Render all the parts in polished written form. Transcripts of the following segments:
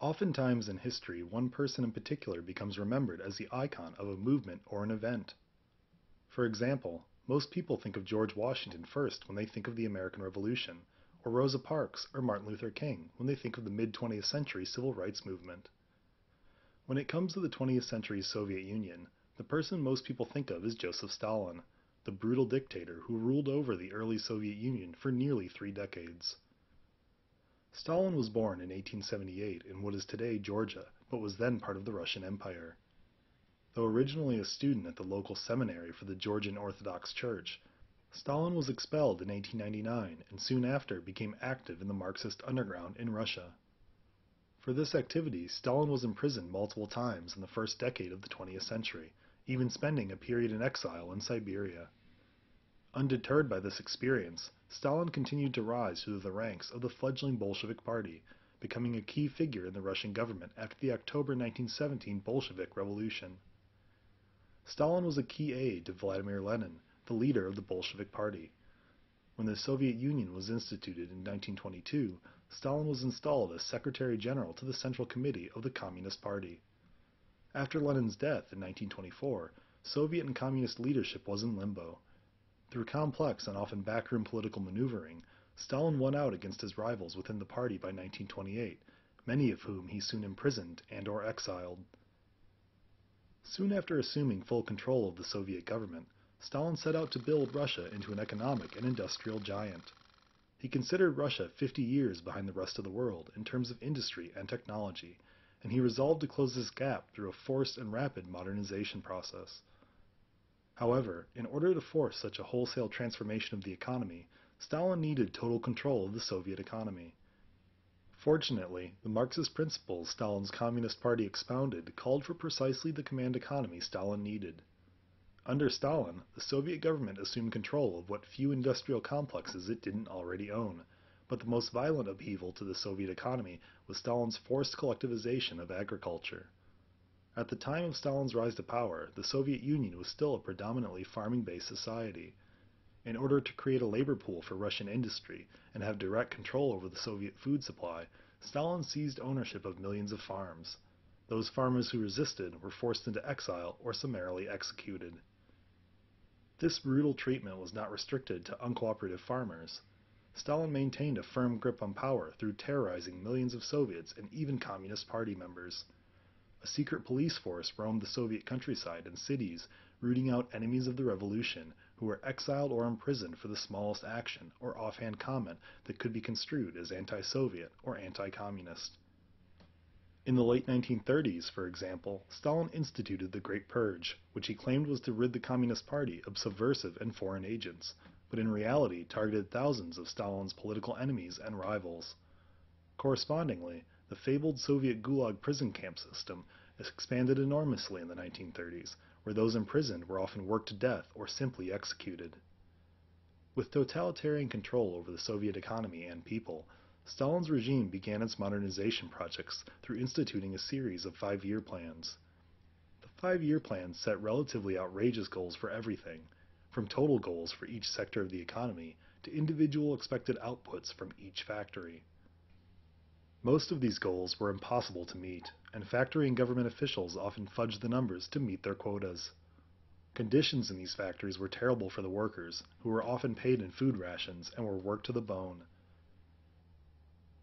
Oftentimes in history, one person in particular becomes remembered as the icon of a movement or an event. For example, most people think of George Washington first when they think of the American Revolution, or Rosa Parks or Martin Luther King when they think of the mid-20th century civil rights movement. When it comes to the 20th century's Soviet Union, the person most people think of is Joseph Stalin, the brutal dictator who ruled over the early Soviet Union for nearly 3 decades. Stalin was born in 1878 in what is today Georgia, but was then part of the Russian Empire. Though originally a student at the local seminary for the Georgian Orthodox Church, Stalin was expelled in 1899 and soon after became active in the Marxist underground in Russia. For this activity, Stalin was imprisoned multiple times in the first decade of the 20th century, even spending a period in exile in Siberia. Undeterred by this experience, Stalin continued to rise through the ranks of the fledgling Bolshevik Party, becoming a key figure in the Russian government after the October 1917 Bolshevik Revolution. Stalin was a key aide to Vladimir Lenin, the leader of the Bolshevik Party. When the Soviet Union was instituted in 1922, Stalin was installed as Secretary General to the Central Committee of the Communist Party. After Lenin's death in 1924, Soviet and Communist leadership was in limbo. Through complex and often backroom political maneuvering, Stalin won out against his rivals within the party by 1928, many of whom he soon imprisoned and/or exiled. Soon after assuming full control of the Soviet government, Stalin set out to build Russia into an economic and industrial giant. He considered Russia 50 years behind the rest of the world in terms of industry and technology, and he resolved to close this gap through a forced and rapid modernization process. However, in order to force such a wholesale transformation of the economy, Stalin needed total control of the Soviet economy. Fortunately, the Marxist principles Stalin's Communist Party expounded called for precisely the command economy Stalin needed. Under Stalin, the Soviet government assumed control of what few industrial complexes it didn't already own, but the most violent upheaval to the Soviet economy was Stalin's forced collectivization of agriculture. At the time of Stalin's rise to power, the Soviet Union was still a predominantly farming-based society. In order to create a labor pool for Russian industry and have direct control over the Soviet food supply, Stalin seized ownership of millions of farms. Those farmers who resisted were forced into exile or summarily executed. This brutal treatment was not restricted to uncooperative farmers. Stalin maintained a firm grip on power through terrorizing millions of Soviets and even Communist Party members. A secret police force roamed the Soviet countryside and cities, rooting out enemies of the revolution who were exiled or imprisoned for the smallest action or offhand comment that could be construed as anti-Soviet or anti-communist. In the late 1930s, for example, Stalin instituted the Great Purge, which he claimed was to rid the Communist Party of subversive and foreign agents, but in reality targeted thousands of Stalin's political enemies and rivals. Correspondingly, the fabled Soviet Gulag prison camp system expanded enormously in the 1930s, where those imprisoned were often worked to death or simply executed. With totalitarian control over the Soviet economy and people, Stalin's regime began its modernization projects through instituting a series of 5-year plans. The 5-year plans set relatively outrageous goals for everything, from total goals for each sector of the economy to individual expected outputs from each factory. Most of these goals were impossible to meet, and factory and government officials often fudged the numbers to meet their quotas. Conditions in these factories were terrible for the workers, who were often paid in food rations and were worked to the bone.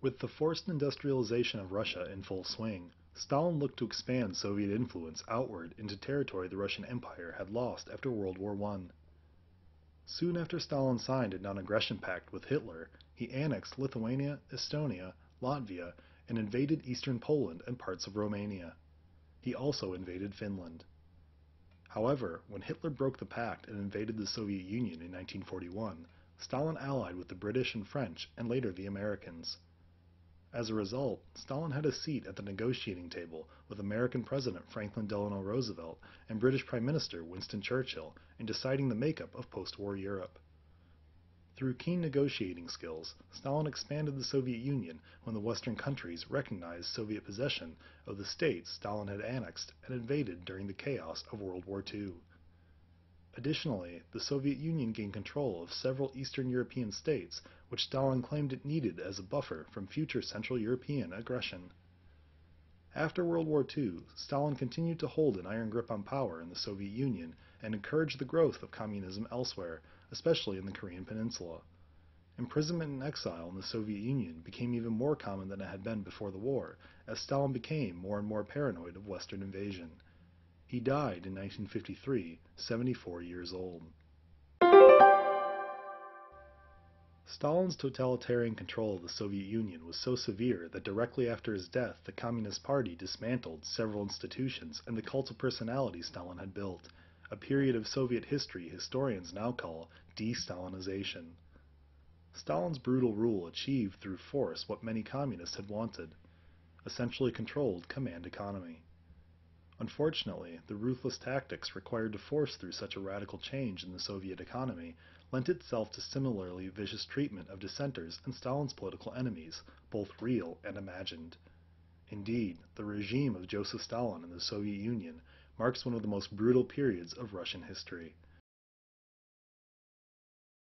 With the forced industrialization of Russia in full swing, Stalin looked to expand Soviet influence outward into territory the Russian Empire had lost after World War I. Soon after Stalin signed a non-aggression pact with Hitler, he annexed Lithuania, Estonia, Latvia, and invaded eastern Poland and parts of Romania. He also invaded Finland. However, when Hitler broke the pact and invaded the Soviet Union in 1941, Stalin allied with the British and French and later the Americans. As a result, Stalin had a seat at the negotiating table with American President Franklin Delano Roosevelt and British Prime Minister Winston Churchill in deciding the makeup of post-war Europe. Through keen negotiating skills, Stalin expanded the Soviet Union when the Western countries recognized Soviet possession of the states Stalin had annexed and invaded during the chaos of World War II. Additionally, the Soviet Union gained control of several Eastern European states, which Stalin claimed it needed as a buffer from future Central European aggression. After World War II, Stalin continued to hold an iron grip on power in the Soviet Union and encouraged the growth of communism elsewhere, especially in the Korean Peninsula. Imprisonment and exile in the Soviet Union became even more common than it had been before the war, as Stalin became more and more paranoid of Western invasion. He died in 1953, 74 years old. Stalin's totalitarian control of the Soviet Union was so severe that directly after his death, the Communist Party dismantled several institutions and the cult of personality Stalin had built, a period of Soviet history historians now call de-Stalinization. Stalin's brutal rule achieved through force what many communists had wanted, a centrally controlled command economy. Unfortunately, the ruthless tactics required to force through such a radical change in the Soviet economy lent itself to similarly vicious treatment of dissenters and Stalin's political enemies, both real and imagined. Indeed, the regime of Joseph Stalin in the Soviet Union marks one of the most brutal periods of Russian history.